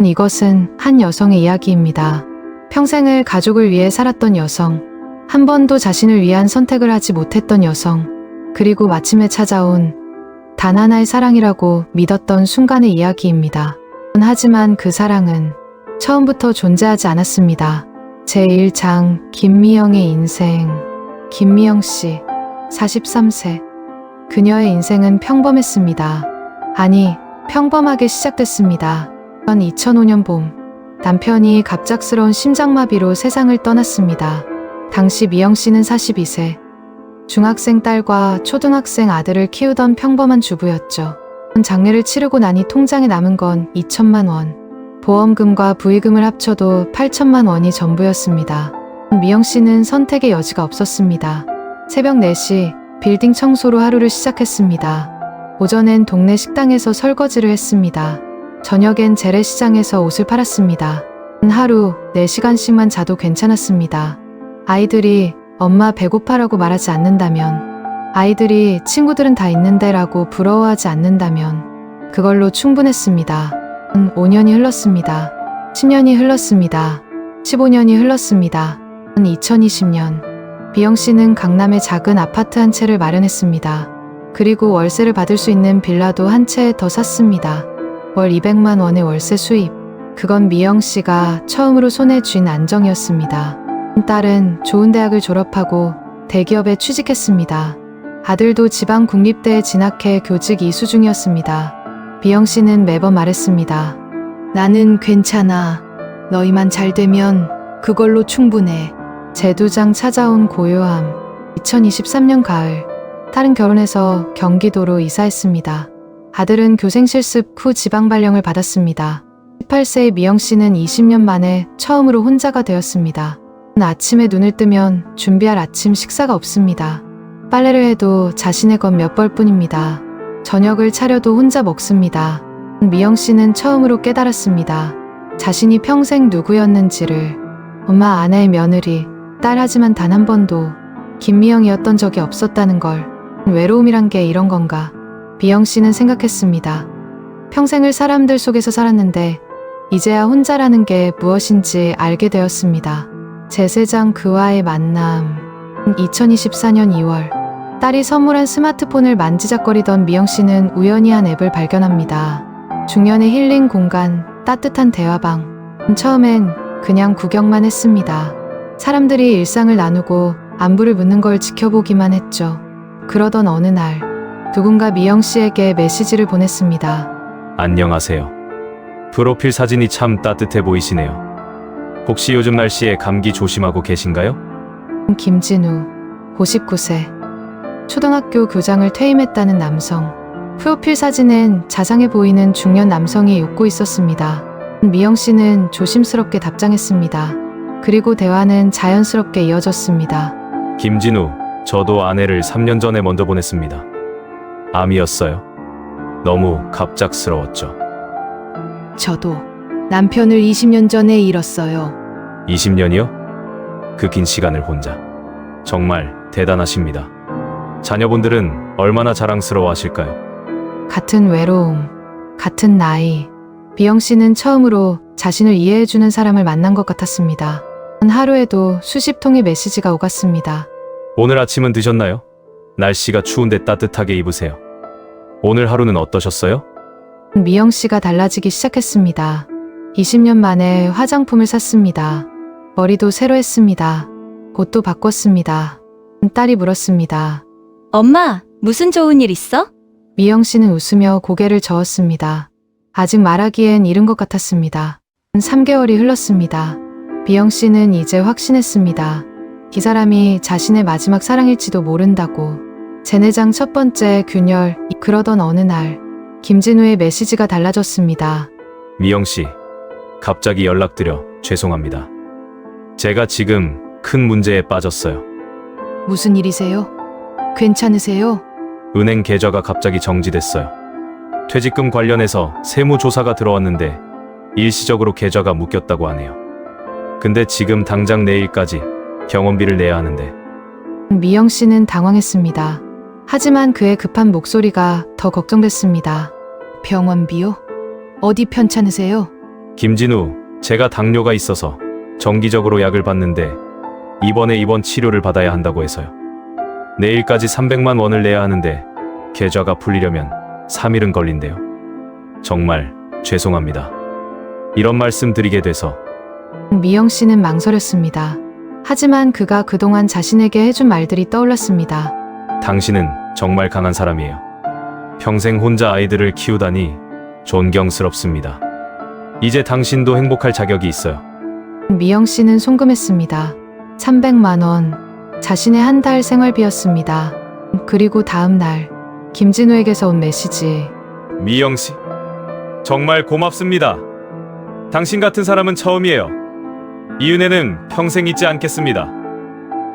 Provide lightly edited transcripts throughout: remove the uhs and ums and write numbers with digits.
이것은 한 여성의 이야기입니다. 평생을 가족을 위해 살았던 여성, 한 번도 자신을 위한 선택을 하지 못했던 여성, 그리고 마침내 찾아온 단 하나의 사랑이라고 믿었던 순간의 이야기입니다. 하지만 그 사랑은 처음부터 존재하지 않았습니다. 제1장 김미영의 인생. 김미영 씨, 43세. 그녀의 인생은 평범했습니다. 아니, 평범하게 시작됐습니다. 2005년 봄, 남편이 갑작스러운 심장마비로 세상을 떠났습니다. 당시 미영 씨는 42세, 중학생 딸과 초등학생 아들을 키우던 평범한 주부였죠. 장례를 치르고 나니 통장에 남은 건 2천만 원, 보험금과 부의금을 합쳐도 8천만 원이 전부였습니다. 미영 씨는 선택의 여지가 없었습니다. 새벽 4시 빌딩 청소로 하루를 시작했습니다. 오전엔 동네 식당에서 설거지를 했습니다. 저녁엔 재래시장에서 옷을 팔았습니다. 하루 4시간씩만 자도 괜찮았습니다. 아이들이 엄마 배고파라고 말하지 않는다면, 아이들이 친구들은 다 있는데 라고 부러워하지 않는다면 그걸로 충분했습니다. 5년이 흘렀습니다. 10년이 흘렀습니다. 15년이 흘렀습니다. 2020년 미영 씨는 강남에 작은 아파트 한 채를 마련했습니다. 그리고 월세를 받을 수 있는 빌라도 한 채 더 샀습니다. 월 200만 원의 월세 수입. 그건 미영 씨가 처음으로 손에 쥔 안정이었습니다. 딸은 좋은 대학을 졸업하고 대기업에 취직했습니다. 아들도 지방 국립대에 진학해 교직 이수 중이었습니다. 미영 씨는 매번 말했습니다. 나는 괜찮아. 너희만 잘 되면 그걸로 충분해. 재두장 찾아온 고요함. 2023년 가을, 딸은 결혼해서 경기도로 이사했습니다. 아들은 교생 실습 후 지방 발령을 받았습니다. 18세의 미영 씨는 20년 만에 처음으로 혼자가 되었습니다. 아침에 눈을 뜨면 준비할 아침 식사가 없습니다. 빨래를 해도 자신의 건 몇 벌뿐입니다. 저녁을 차려도 혼자 먹습니다. 미영 씨는 처음으로 깨달았습니다. 자신이 평생 누구였는지를. 엄마, 아내의 며느리, 딸, 하지만 단 한 번도 김미영이었던 적이 없었다는 걸. 외로움이란 게 이런 건가? 미영 씨는 생각했습니다. 평생을 사람들 속에서 살았는데 이제야 혼자라는 게 무엇인지 알게 되었습니다. 제세장 그와의 만남. 2024년 2월, 딸이 선물한 스마트폰을 만지작거리던 미영 씨는 우연히 한 앱을 발견합니다. 중년의 힐링 공간, 따뜻한 대화방. 처음엔 그냥 구경만 했습니다. 사람들이 일상을 나누고 안부를 묻는 걸 지켜보기만 했죠. 그러던 어느 날, 누군가 미영 씨에게 메시지를 보냈습니다. 안녕하세요. 프로필 사진이 참 따뜻해 보이시네요. 혹시 요즘 날씨에 감기 조심하고 계신가요? 김진우, 59세. 초등학교 교장을 퇴임했다는 남성. 프로필 사진엔 자상해 보이는 중년 남성이 웃고 있었습니다. 미영 씨는 조심스럽게 답장했습니다. 그리고 대화는 자연스럽게 이어졌습니다. 김진우, 저도 아내를 3년 전에 먼저 보냈습니다. 암이었어요. 너무 갑작스러웠죠. 저도 남편을 20년 전에 잃었어요. 20년이요? 그 긴 시간을 혼자. 정말 대단하십니다. 자녀분들은 얼마나 자랑스러워하실까요? 같은 외로움, 같은 나이. 미영 씨는 처음으로 자신을 이해해주는 사람을 만난 것 같았습니다. 하루에도 수십 통의 메시지가 오갔습니다. 오늘 아침은 드셨나요? 날씨가 추운데 따뜻하게 입으세요. 오늘 하루는 어떠셨어요? 미영 씨가 달라지기 시작했습니다. 20년 만에 화장품을 샀습니다. 머리도 새로 했습니다. 옷도 바꿨습니다. 딸이 물었습니다. 엄마, 무슨 좋은 일 있어? 미영 씨는 웃으며 고개를 저었습니다. 아직 말하기엔 이른 것 같았습니다. 3개월이 흘렀습니다. 미영 씨는 이제 확신했습니다. 이 사람이 자신의 마지막 사랑일지도 모른다고. 제내장 첫 번째 균열. 그러던 어느 날, 김진우의 메시지가 달라졌습니다. 미영 씨, 갑자기 연락드려 죄송합니다. 제가 지금 큰 문제에 빠졌어요. 무슨 일이세요? 괜찮으세요? 은행 계좌가 갑자기 정지됐어요. 퇴직금 관련해서 세무조사가 들어왔는데 일시적으로 계좌가 묶였다고 하네요. 근데 지금 당장 내일까지 병원비를 내야 하는데. 미영 씨는 당황했습니다. 하지만 그의 급한 목소리가 더 걱정됐습니다. 병원비요? 어디 편찮으세요? 김진우, 제가 당뇨가 있어서 정기적으로 약을 받는데 이번에 입원 치료를 받아야 한다고 해서요. 내일까지 300만 원을 내야 하는데 계좌가 풀리려면 3일은 걸린대요. 정말 죄송합니다. 이런 말씀 드리게 돼서. 미영 씨는 망설였습니다. 하지만 그가 그동안 자신에게 해준 말들이 떠올랐습니다. 당신은 정말 강한 사람이에요. 평생 혼자 아이들을 키우다니 존경스럽습니다. 이제 당신도 행복할 자격이 있어요. 미영 씨는 송금했습니다. 300만 원. 자신의 한 달 생활비였습니다. 그리고 다음 날 김진우에게서 온 메시지. 미영 씨, 정말 고맙습니다. 당신 같은 사람은 처음이에요. 이 은혜는 평생 잊지 않겠습니다.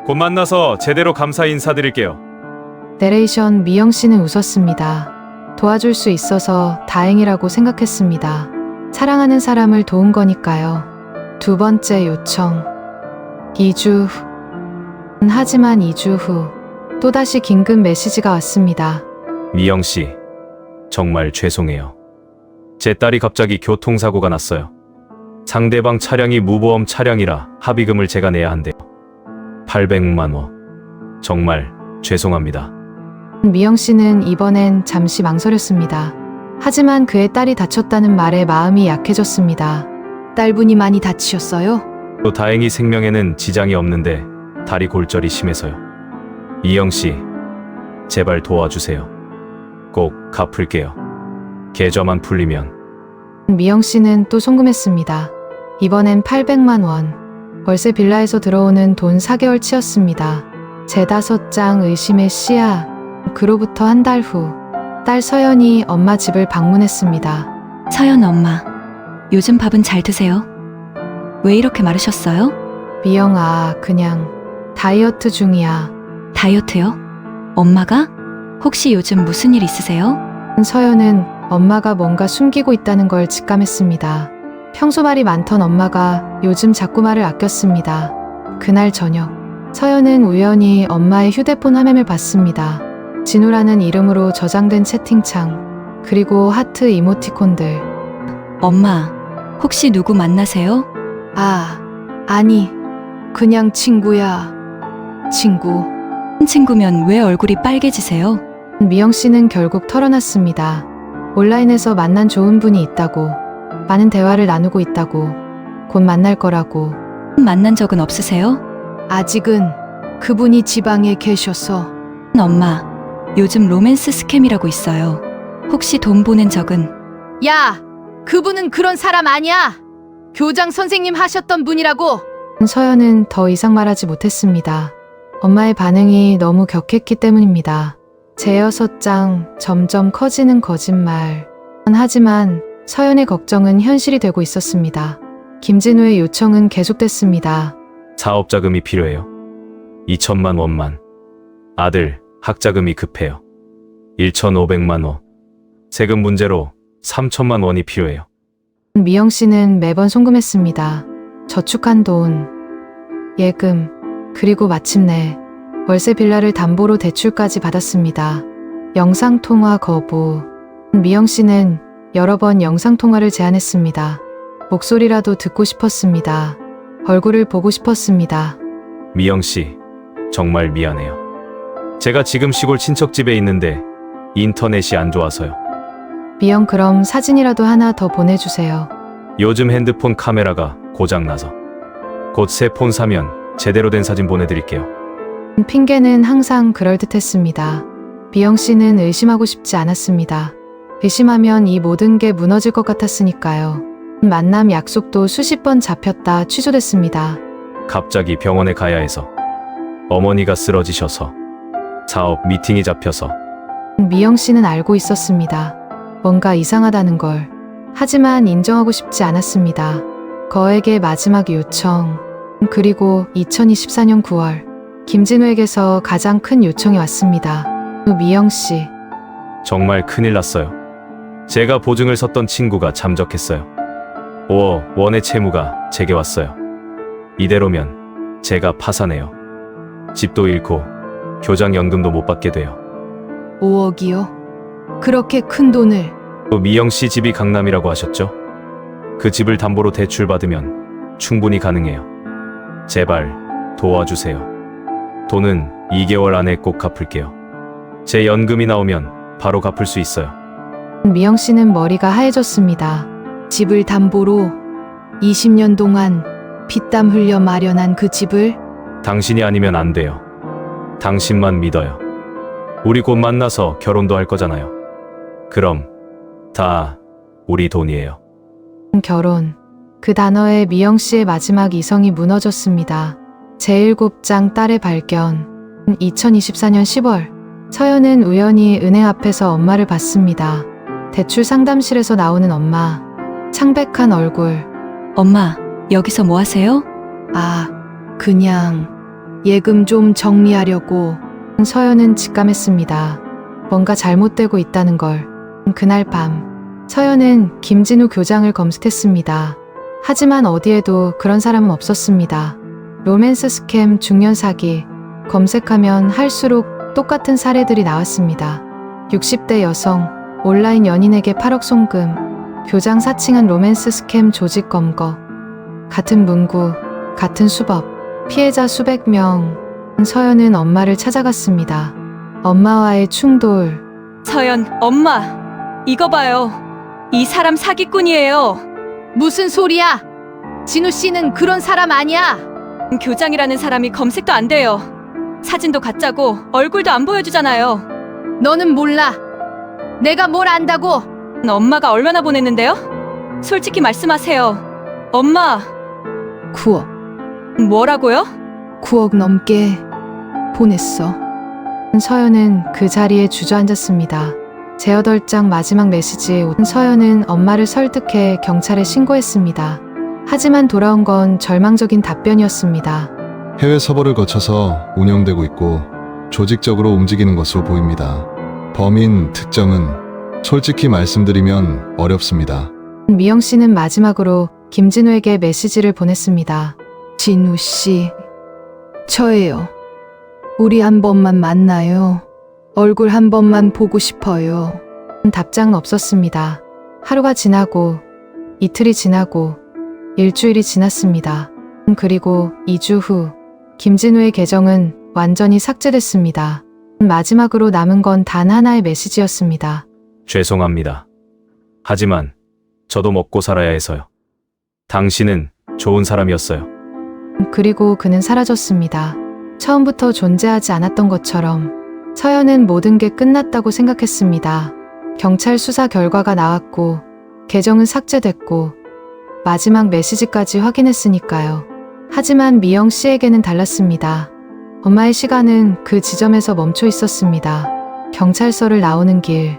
곧 만나서 제대로 감사 인사드릴게요. 내레이션. 미영 씨는 웃었습니다. 도와줄 수 있어서 다행이라고 생각했습니다. 사랑하는 사람을 도운 거니까요. 두 번째 요청. 2주 후. 하지만 2주 후 또다시 긴급 메시지가 왔습니다. 미영 씨, 정말 죄송해요. 제 딸이 갑자기 교통사고가 났어요. 상대방 차량이 무보험 차량이라 합의금을 제가 내야 한대요. 800만 원. 정말 죄송합니다. 미영 씨는 이번엔 잠시 망설였습니다. 하지만 그의 딸이 다쳤다는 말에 마음이 약해졌습니다. 딸분이 많이 다치셨어요? 또 다행히 생명에는 지장이 없는데 다리 골절이 심해서요. 미영 씨, 제발 도와주세요. 꼭 갚을게요. 계좌만 풀리면. 미영 씨는 또 송금했습니다. 이번엔 800만 원. 월세 빌라에서 들어오는 돈 4개월치였습니다. 제 5장 의심의 씨앗. 그로부터 한 달 후, 딸 서연이 엄마 집을 방문했습니다. 서연 엄마, 요즘 밥은 잘 드세요? 왜 이렇게 마르셨어요? 미영아, 그냥 다이어트 중이야. 다이어트요? 엄마가? 혹시 요즘 무슨 일 있으세요? 서연은 엄마가 뭔가 숨기고 있다는 걸 직감했습니다. 평소 말이 많던 엄마가 요즘 자꾸 말을 아꼈습니다. 그날 저녁, 서연은 우연히 엄마의 휴대폰 화면을 봤습니다. 진우라는 이름으로 저장된 채팅창, 그리고 하트 이모티콘들. 엄마, 혹시 누구 만나세요? 아니, 그냥 친구야. 친구. 친구면 왜 얼굴이 빨개지세요? 미영 씨는 결국 털어놨습니다. 온라인에서 만난 좋은 분이 있다고, 많은 대화를 나누고 있다고, 곧 만날 거라고. 만난 적은 없으세요? 아직은 그분이 지방에 계셔서. 엄마, 요즘 로맨스 스캠이라고 있어요. 혹시 돈 보낸 적은? 야, 그분은 그런 사람 아니야. 교장 선생님 하셨던 분이라고. 서연은 더 이상 말하지 못했습니다. 엄마의 반응이 너무 격했기 때문입니다. 제 6장 점점 커지는 거짓말. 하지만 서연의 걱정은 현실이 되고 있었습니다. 김진우의 요청은 계속됐습니다. 사업 자금이 필요해요. 2천만 원만. 아들 학자금이 급해요. 1,500만 원. 세금 문제로 3천만 원이 필요해요. 미영 씨는 매번 송금했습니다. 저축한 돈, 예금, 그리고 마침내 월세 빌라를 담보로 대출까지 받았습니다. 영상통화 거부. 미영 씨는 여러 번 영상통화를 제안했습니다. 목소리라도 듣고 싶었습니다. 얼굴을 보고 싶었습니다. 미영 씨, 정말 미안해요. 제가 지금 시골 친척집에 있는데 인터넷이 안 좋아서요. 미영, 그럼 사진이라도 하나 더 보내주세요. 요즘 핸드폰 카메라가 고장나서. 곧 새 폰 사면 제대로 된 사진 보내드릴게요. 핑계는 항상 그럴듯했습니다. 미영 씨는 의심하고 싶지 않았습니다. 의심하면 이 모든 게 무너질 것 같았으니까요. 만남 약속도 수십 번 잡혔다 취소됐습니다. 갑자기 병원에 가야 해서. 어머니가 쓰러지셔서. 사업 미팅이 잡혀서. 미영 씨는 알고 있었습니다. 뭔가 이상하다는 걸. 하지만 인정하고 싶지 않았습니다. 거액의 마지막 요청. 그리고 2024년 9월, 김진우에게서 가장 큰 요청이 왔습니다. 미영 씨. 정말 큰일 났어요. 제가 보증을 섰던 친구가 잠적했어요. 5억 원의 채무가 제게 왔어요. 이대로면 제가 파산해요. 집도 잃고 교장연금도 못 받게 돼요. 5억이요? 그렇게 큰 돈을. 또 미영 씨 집이 강남이라고 하셨죠? 그 집을 담보로 대출받으면 충분히 가능해요. 제발 도와주세요. 돈은 2개월 안에 꼭 갚을게요. 제 연금이 나오면 바로 갚을 수 있어요. 미영 씨는 머리가 하얘졌습니다. 집을 담보로 20년 동안 피땀 흘려 마련한 그 집을 당신이 아니면 안 돼요. 당신만 믿어요. 우리 곧 만나서 결혼도 할 거잖아요. 그럼 다 우리 돈이에요. 결혼. 그 단어에 미영 씨의 마지막 이성이 무너졌습니다. 제7장 딸의 발견. 2024년 10월. 서연은 우연히 은행 앞에서 엄마를 봤습니다. 대출 상담실에서 나오는 엄마. 창백한 얼굴. 엄마, 여기서 뭐 하세요? 아, 그냥 예금 좀 정리하려고. 서연은 직감했습니다. 뭔가 잘못되고 있다는 걸. 그날 밤, 서연은 김진우 교장을 검색했습니다. 하지만 어디에도 그런 사람은 없었습니다. 로맨스 스캠, 중년 사기. 검색하면 할수록 똑같은 사례들이 나왔습니다. 60대 여성, 온라인 연인에게 8억 송금, 교장 사칭한 로맨스 스캠 조직 검거. 같은 문구, 같은 수법, 피해자 수백 명. 서연은 엄마를 찾아갔습니다. 엄마와의 충돌. 서연, 엄마, 이거 봐요. 이 사람 사기꾼이에요. 무슨 소리야? 진우 씨는 그런 사람 아니야. 교장이라는 사람이 검색도 안 돼요. 사진도 가짜고 얼굴도 안 보여주잖아요. 너는 몰라. 내가 뭘 안다고. 엄마가 얼마나 보냈는데요? 솔직히 말씀하세요. 엄마, 9억. 뭐라고요? 9억 넘게 보냈어. 서연은 그 자리에 주저앉았습니다. 제8장 마지막 메시지에 온 서연은 엄마를 설득해 경찰에 신고했습니다. 하지만 돌아온 건 절망적인 답변이었습니다. 해외 서버를 거쳐서 운영되고 있고 조직적으로 움직이는 것으로 보입니다. 범인 특정은 솔직히 말씀드리면 어렵습니다. 미영 씨는 마지막으로 김진우에게 메시지를 보냈습니다. 진우 씨, 저예요. 우리 한 번만 만나요. 얼굴 한 번만 보고 싶어요. 답장은 없었습니다. 하루가 지나고 이틀이 지나고 일주일이 지났습니다. 그리고 2주 후 김진우의 계정은 완전히 삭제됐습니다. 마지막으로 남은 건 단 하나의 메시지였습니다. 죄송합니다. 하지만 저도 먹고 살아야 해서요. 당신은 좋은 사람이었어요. 그리고 그는 사라졌습니다. 처음부터 존재하지 않았던 것처럼 서연은 모든 게 끝났다고 생각했습니다. 경찰 수사 결과가 나왔고 계정은 삭제됐고 마지막 메시지까지 확인했으니까요. 하지만 미영 씨에게는 달랐습니다. 엄마의 시간은 그 지점에서 멈춰 있었습니다. 경찰서를 나오는 길,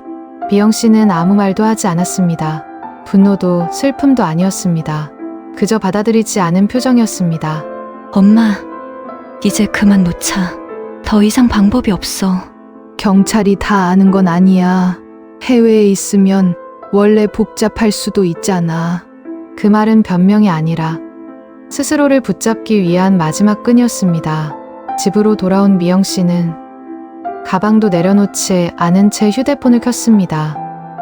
미영 씨는 아무 말도 하지 않았습니다. 분노도 슬픔도 아니었습니다. 그저 받아들이지 않은 표정이었습니다. 엄마, 이제 그만 놓자. 더 이상 방법이 없어. 경찰이 다 아는 건 아니야. 해외에 있으면 원래 복잡할 수도 있잖아. 그 말은 변명이 아니라 스스로를 붙잡기 위한 마지막 끈이었습니다. 집으로 돌아온 미영 씨는 가방도 내려놓지 않은 채 휴대폰을 켰습니다.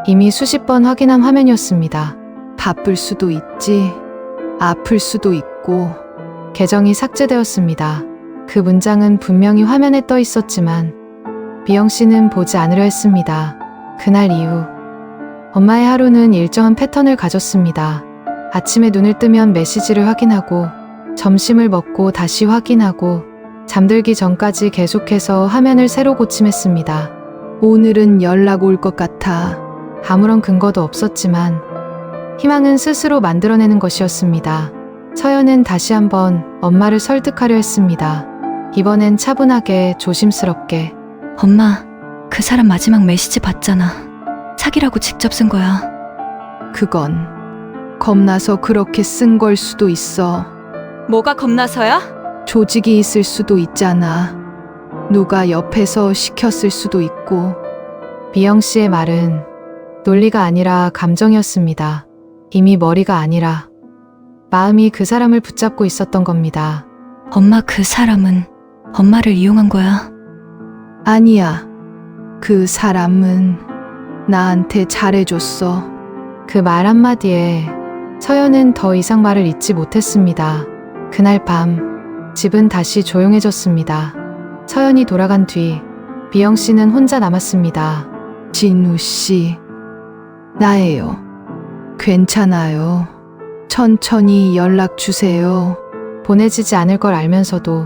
이미 수십 번 확인한 화면이었습니다. 바쁠 수도 있지. 아플 수도 있고. 계정이 삭제되었습니다. 그 문장은 분명히 화면에 떠 있었지만 미영 씨는 보지 않으려 했습니다. 그날 이후 엄마의 하루는 일정한 패턴을 가졌습니다. 아침에 눈을 뜨면 메시지를 확인하고 점심을 먹고 다시 확인하고 잠들기 전까지 계속해서 화면을 새로 고침했습니다. 오늘은 연락 올 것 같아. 아무런 근거도 없었지만 희망은 스스로 만들어내는 것이었습니다. 서연은 다시 한번 엄마를 설득하려 했습니다. 이번엔 차분하게 조심스럽게. 엄마, 그 사람 마지막 메시지 봤잖아. 사기라고 직접 쓴 거야. 그건 겁나서 그렇게 쓴 걸 수도 있어. 뭐가 겁나서야? 조직이 있을 수도 있잖아. 누가 옆에서 시켰을 수도 있고. 미영 씨의 말은 논리가 아니라 감정이었습니다. 이미 머리가 아니라 마음이 그 사람을 붙잡고 있었던 겁니다. 엄마, 그 사람은 엄마를 이용한 거야. 아니야. 그 사람은 나한테 잘해줬어. 그 말 한마디에 서연은 더 이상 말을 잇지 못했습니다. 그날 밤, 집은 다시 조용해졌습니다. 서연이 돌아간 뒤, 미영 씨는 혼자 남았습니다. 진우 씨, 나예요. 괜찮아요. 천천히 연락 주세요. 보내지지 않을 걸 알면서도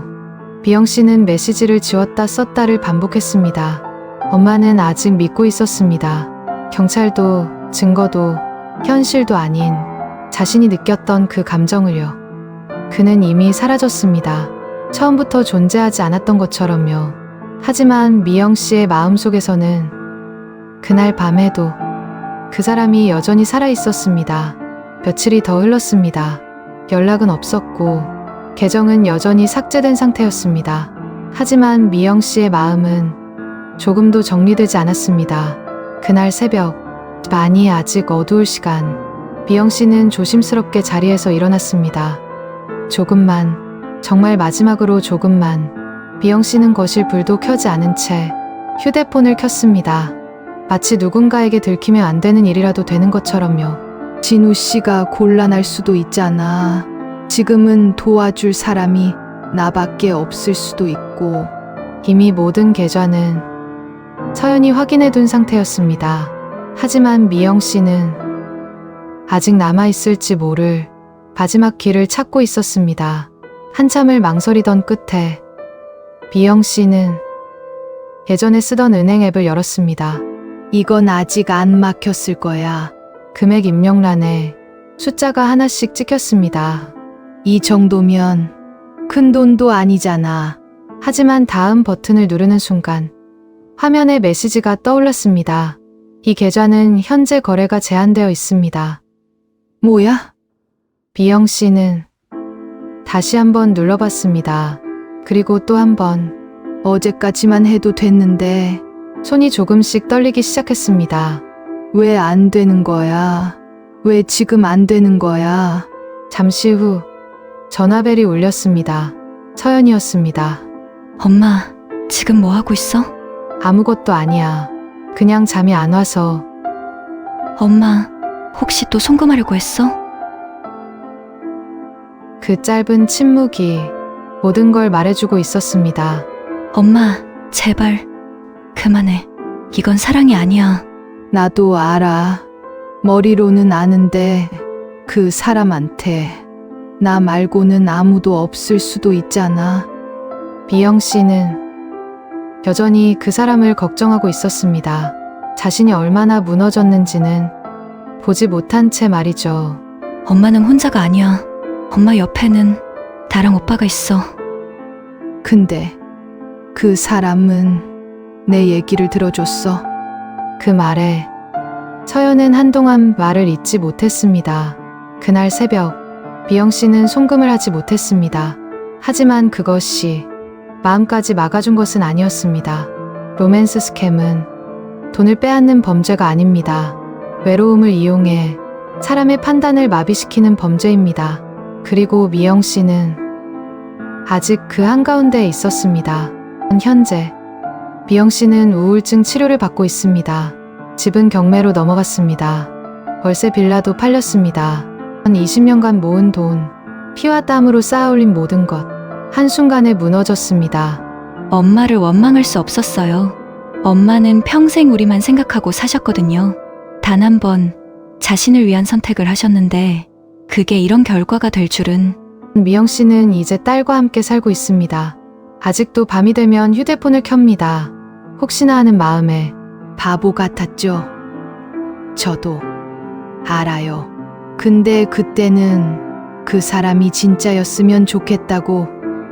미영 씨는 메시지를 지웠다 썼다를 반복했습니다. 엄마는 아직 믿고 있었습니다. 경찰도, 증거도, 현실도 아닌 자신이 느꼈던 그 감정을요. 그는 이미 사라졌습니다. 처음부터 존재하지 않았던 것처럼요. 하지만 미영 씨의 마음속에서는 그날 밤에도 그 사람이 여전히 살아 있었습니다. 며칠이 더 흘렀습니다. 연락은 없었고 계정은 여전히 삭제된 상태였습니다. 하지만 미영 씨의 마음은 조금도 정리되지 않았습니다. 그날 새벽, 많이 아직 어두울 시간, 미영 씨는 조심스럽게 자리에서 일어났습니다. 조금만, 정말 마지막으로 조금만, 미영 씨는 거실 불도 켜지 않은 채 휴대폰을 켰습니다. 마치 누군가에게 들키면 안 되는 일이라도 되는 것처럼요. 진우 씨가 곤란할 수도 있잖아. 지금은 도와줄 사람이 나밖에 없을 수도 있고. 이미 모든 계좌는 서연이 확인해 둔 상태였습니다. 하지만 미영 씨는 아직 남아있을지 모를 마지막 길을 찾고 있었습니다. 한참을 망설이던 끝에 미영 씨는 예전에 쓰던 은행 앱을 열었습니다. 이건 아직 안 막혔을 거야. 금액 입력란에 숫자가 하나씩 찍혔습니다. 이 정도면 큰 돈도 아니잖아. 하지만 다음 버튼을 누르는 순간 화면에 메시지가 떠올랐습니다. 이 계좌는 현재 거래가 제한되어 있습니다. 뭐야? 미영 씨는 다시 한번 눌러봤습니다. 그리고 또 한 번. 어제까지만 해도 됐는데 손이 조금씩 떨리기 시작했습니다. 왜 안 되는 거야? 왜 지금 안 되는 거야? 잠시 후 전화벨이 울렸습니다. 서연이었습니다. 엄마, 지금 뭐 하고 있어? 아무것도 아니야. 그냥 잠이 안 와서. 엄마, 혹시 또 송금하려고 했어? 그 짧은 침묵이 모든 걸 말해주고 있었습니다. 엄마, 제발 그만해. 이건 사랑이 아니야. 나도 알아. 머리로는 아는데 그 사람한테 나 말고는 아무도 없을 수도 있잖아. 미영 씨는 여전히 그 사람을 걱정하고 있었습니다. 자신이 얼마나 무너졌는지는 보지 못한 채 말이죠. 엄마는 혼자가 아니야. 엄마 옆에는 나랑 오빠가 있어. 근데 그 사람은 내 얘기를 들어줬어. 그 말에 서연은 한동안 말을 잇지 못했습니다. 그날 새벽, 미영 씨는 송금을 하지 못했습니다. 하지만 그것이 마음까지 막아준 것은 아니었습니다. 로맨스 스캠은 돈을 빼앗는 범죄가 아닙니다. 외로움을 이용해 사람의 판단을 마비시키는 범죄입니다. 그리고 미영 씨는 아직 그 한가운데에 있었습니다. 현재 미영 씨는 우울증 치료를 받고 있습니다. 집은 경매로 넘어갔습니다. 월세 빌라도 팔렸습니다. 20년간 모은 돈, 피와 땀으로 쌓아올린 모든 것, 한순간에 무너졌습니다. 엄마를 원망할 수 없었어요. 엄마는 평생 우리만 생각하고 사셨거든요. 단 한 번 자신을 위한 선택을 하셨는데 그게 이런 결과가 될 줄은. 미영 씨는 이제 딸과 함께 살고 있습니다. 아직도 밤이 되면 휴대폰을 켭니다. 혹시나 하는 마음에. 바보 같았죠? 저도 알아요. 근데 그때는 그 사람이 진짜였으면 좋겠다고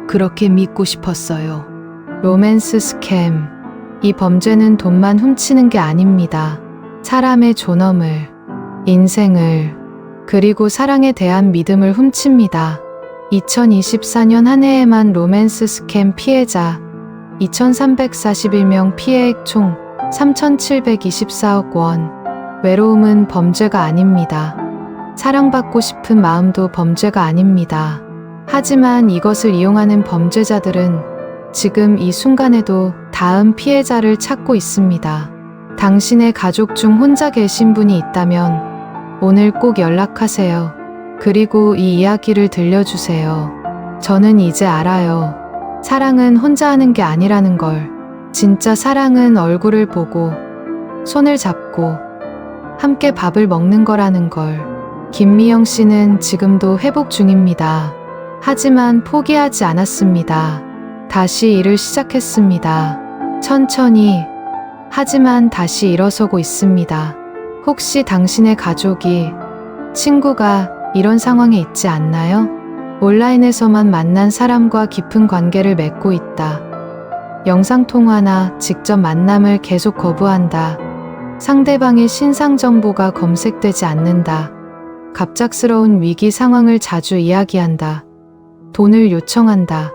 그렇게 믿고 싶었어요. 로맨스 스캠. 이 범죄는 돈만 훔치는 게 아닙니다. 사람의 존엄을, 인생을, 그리고 사랑에 대한 믿음을 훔칩니다. 2024년 한 해에만 로맨스 스캠 피해자 2,341명, 피해액 총 3,724억 원. 외로움은 범죄가 아닙니다. 사랑받고 싶은 마음도 범죄가 아닙니다. 하지만 이것을 이용하는 범죄자들은 지금 이 순간에도 다음 피해자를 찾고 있습니다. 당신의 가족 중 혼자 계신 분이 있다면 오늘 꼭 연락하세요. 그리고 이 이야기를 들려주세요. 저는 이제 알아요. 사랑은 혼자 하는 게 아니라는 걸. 진짜 사랑은 얼굴을 보고, 손을 잡고, 함께 밥을 먹는 거라는 걸. 김미영 씨는 지금도 회복 중입니다. 하지만 포기하지 않았습니다. 다시 일을 시작했습니다. 천천히, 하지만 다시 일어서고 있습니다. 혹시 당신의 가족이, 친구가 이런 상황에 있지 않나요? 온라인에서만 만난 사람과 깊은 관계를 맺고 있다. 영상통화나 직접 만남을 계속 거부한다. 상대방의 신상 정보가 검색되지 않는다. 갑작스러운 위기 상황을 자주 이야기한다. 돈을 요청한다.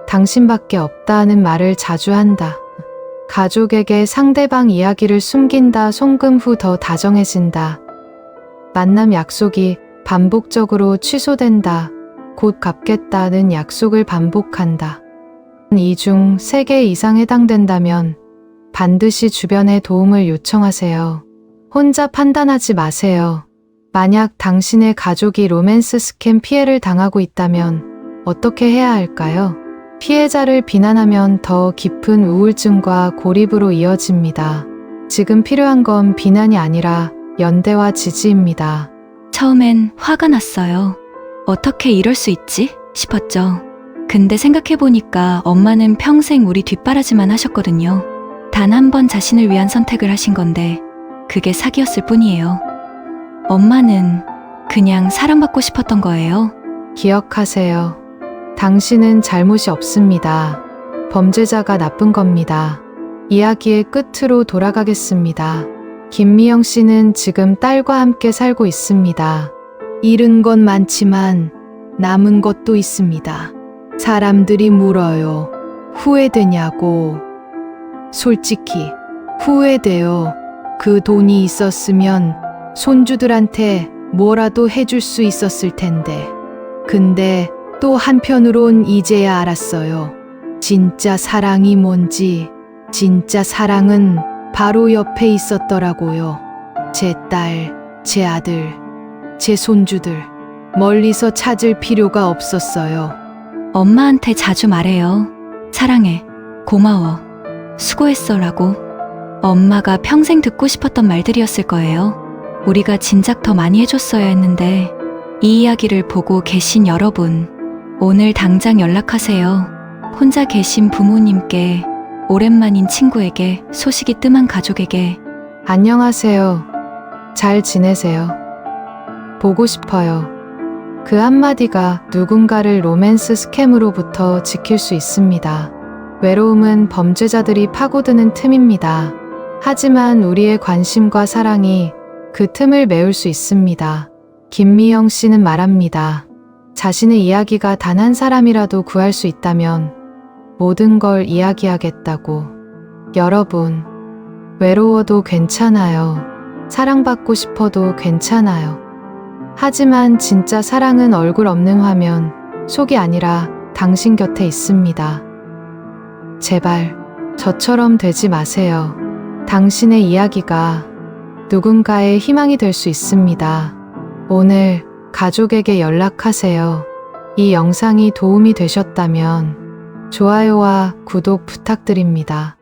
당신밖에 없다는 말을 자주 한다. 가족에게 상대방 이야기를 숨긴다. 송금 후 더 다정해진다. 만남 약속이 반복적으로 취소된다. 곧 갚겠다는 약속을 반복한다. 이 중 3개 이상 해당된다면 반드시 주변에 도움을 요청하세요. 혼자 판단하지 마세요. 만약 당신의 가족이 로맨스 스캠 피해를 당하고 있다면 어떻게 해야 할까요? 피해자를 비난하면 더 깊은 우울증과 고립으로 이어집니다. 지금 필요한 건 비난이 아니라 연대와 지지입니다. 처음엔 화가 났어요. 어떻게 이럴 수 있지? 싶었죠. 근데 생각해보니까 엄마는 평생 우리 뒷바라지만 하셨거든요. 단 한 번 자신을 위한 선택을 하신 건데 그게 사기였을 뿐이에요. 엄마는 그냥 사랑받고 싶었던 거예요. 기억하세요. 당신은 잘못이 없습니다. 범죄자가 나쁜 겁니다. 이야기의 끝으로 돌아가겠습니다. 김미영 씨는 지금 딸과 함께 살고 있습니다. 잃은 건 많지만 남은 것도 있습니다. 사람들이 물어요. 후회되냐고. 솔직히 후회돼요. 그 돈이 있었으면 손주들한테 뭐라도 해줄 수 있었을 텐데. 근데 또 한편으론 이제야 알았어요. 진짜 사랑이 뭔지. 진짜 사랑은 바로 옆에 있었더라고요. 제 딸, 제 아들, 제 손주들. 멀리서 찾을 필요가 없었어요. 엄마한테 자주 말해요. 사랑해, 고마워, 수고했어 라고. 엄마가 평생 듣고 싶었던 말들이었을 거예요. 우리가 진작 더 많이 해줬어야 했는데 이 이야기를 보고 계신 여러분, 오늘 당장 연락하세요. 혼자 계신 부모님께, 오랜만인 친구에게, 소식이 뜸한 가족에게. 안녕하세요. 잘 지내세요. 보고 싶어요. 그 한마디가 누군가를 로맨스 스캠으로부터 지킬 수 있습니다. 외로움은 범죄자들이 파고드는 틈입니다. 하지만 우리의 관심과 사랑이 그 틈을 메울 수 있습니다. 김미영 씨는 말합니다. 자신의 이야기가 단 한 사람이라도 구할 수 있다면 모든 걸 이야기하겠다고. 여러분, 외로워도 괜찮아요. 사랑받고 싶어도 괜찮아요. 하지만 진짜 사랑은 얼굴 없는 화면, 속이 아니라 당신 곁에 있습니다. 제발 저처럼 되지 마세요. 당신의 이야기가 누군가의 희망이 될 수 있습니다. 오늘 가족에게 연락하세요. 이 영상이 도움이 되셨다면 좋아요와 구독 부탁드립니다.